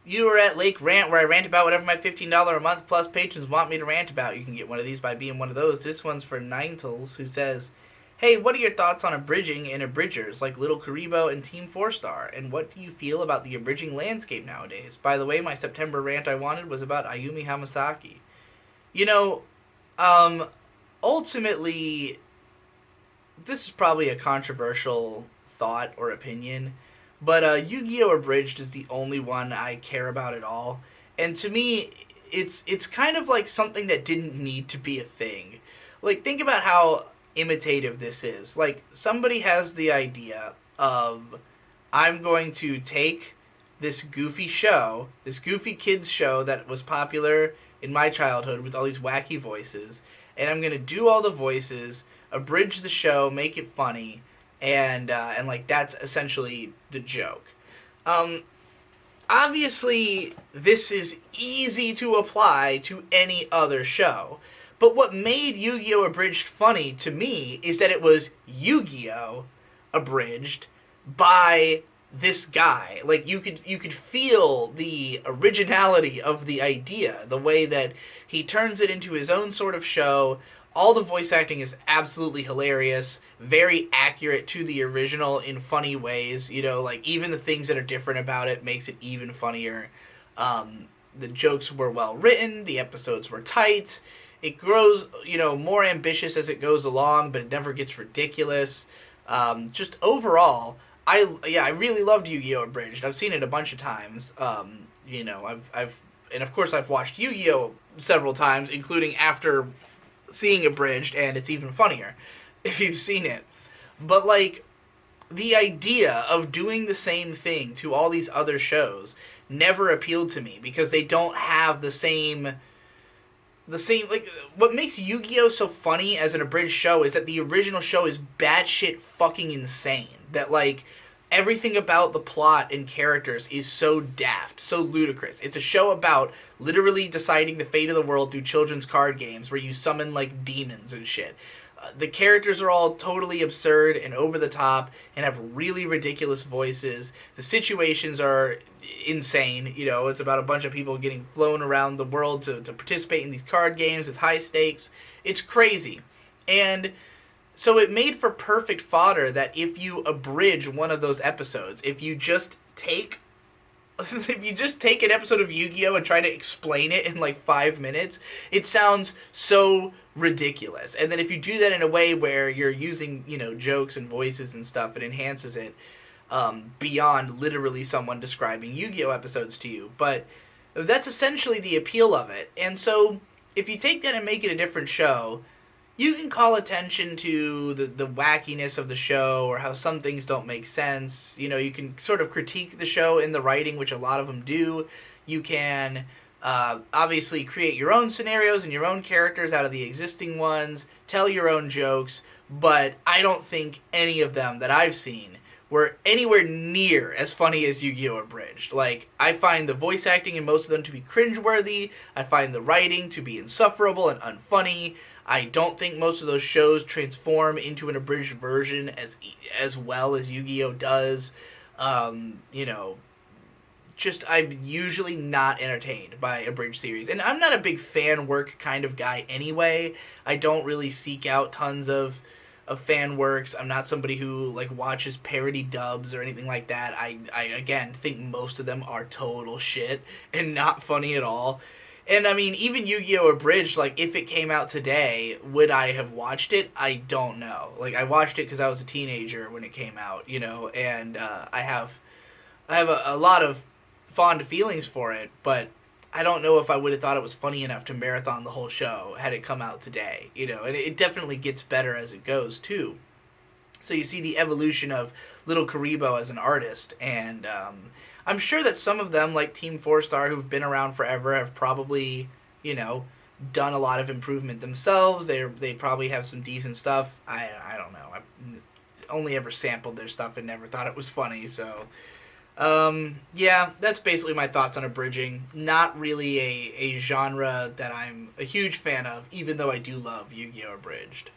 You are at Lake Rant, where I rant about whatever my $15 a month plus patrons want me to rant about. You can get one of these by being one of those. This one's for Ninetals, who says, "Hey, what are your thoughts on abridging and abridgers like Little Karibo and Team 4 Star? And what do you feel about the abridging landscape nowadays? By the way, my September rant I wanted was about Ayumi Hamasaki." You know, um, ultimately, this is probably a controversial thought or opinion, but Yu-Gi-Oh! Abridged is the only one I care about at all. And to me, it's kind of like something that didn't need to be a thing. Like, think about how imitative this is. Like, somebody has the idea of, I'm going to take this goofy show, this goofy kids show that was popular in my childhood with all these wacky voices, and I'm gonna do all the voices, abridge the show, make it funny, and like that's essentially the joke. Um, Obviously, this is easy to apply to any other show. But what made Yu Gi Oh! Abridged funny to me is that it was Yu Gi Oh! Abridged by this guy. Like you could feel the originality of the idea, the way that he turns it into his own sort of show. All the voice acting is absolutely hilarious, very accurate to the original in funny ways. You know, like even the things that are different about it makes it even funnier. The jokes were well written, the episodes were tight. It grows, more ambitious as it goes along, but it never gets ridiculous. Just overall, I really loved Yu-Gi-Oh! Abridged. I've seen it a bunch of times. I've and of course I've watched Yu-Gi-Oh! Several times, including after seeing Abridged, and it's even funnier if you've seen it. But like the idea of doing the same thing to all these other shows never appealed to me because they don't have the same like what makes Yu-Gi-Oh so funny as an abridged show is that the original show is batshit fucking insane. That like everything about the plot and characters is so daft, so ludicrous. It's a show about literally deciding the fate of the world through children's card games where you summon like demons and shit. The characters are all totally absurd and over the top and have really ridiculous voices. The situations are insane. It's about a bunch of people getting flown around the world to participate in these card games with high stakes. It's crazy. And so it made for perfect fodder that if you abridge one of those episodes, if you just take an episode of Yu-Gi-Oh and try to explain it in like 5 minutes, it sounds so ridiculous. And then if you do that in a way where you're using, jokes and voices and stuff, it enhances it beyond literally someone describing Yu-Gi-Oh episodes to you. But that's essentially the appeal of it. And so if you take that and make it a different show, you can call attention to the wackiness of the show or how some things don't make sense. You can sort of critique the show in the writing, which a lot of them do. You can obviously create your own scenarios and your own characters out of the existing ones, tell your own jokes, but I don't think any of them that I've seen were anywhere near as funny as Yu-Gi-Oh! Abridged. Like, I find the voice acting in most of them to be cringeworthy. I find the writing to be insufferable and unfunny. I don't think most of those shows transform into an abridged version as well as Yu-Gi-Oh does. You know, just I'm usually not entertained by abridged series, and I'm not a big fan work kind of guy anyway. I don't really seek out tons of fan works. I'm not somebody who like watches parody dubs or anything like that. I again think most of them are total shit and not funny at all. And I mean, even Yu-Gi-Oh! Abridged, like, if it came out today, would I have watched it? I don't know. Like, I watched it because I was a teenager when it came out, and I have a lot of fond feelings for it, but I don't know if I would have thought it was funny enough to marathon the whole show had it come out today, and it definitely gets better as it goes, too. So you see the evolution of Little Karibo as an artist, and I'm sure that some of them, like Team 4 Star, who've been around forever, have probably, done a lot of improvement themselves. They probably have some decent stuff. I don't know. I only ever sampled their stuff and never thought it was funny, so... yeah, that's basically my thoughts on abridging. Not really a genre that I'm a huge fan of, even though I do love Yu-Gi-Oh! Abridged.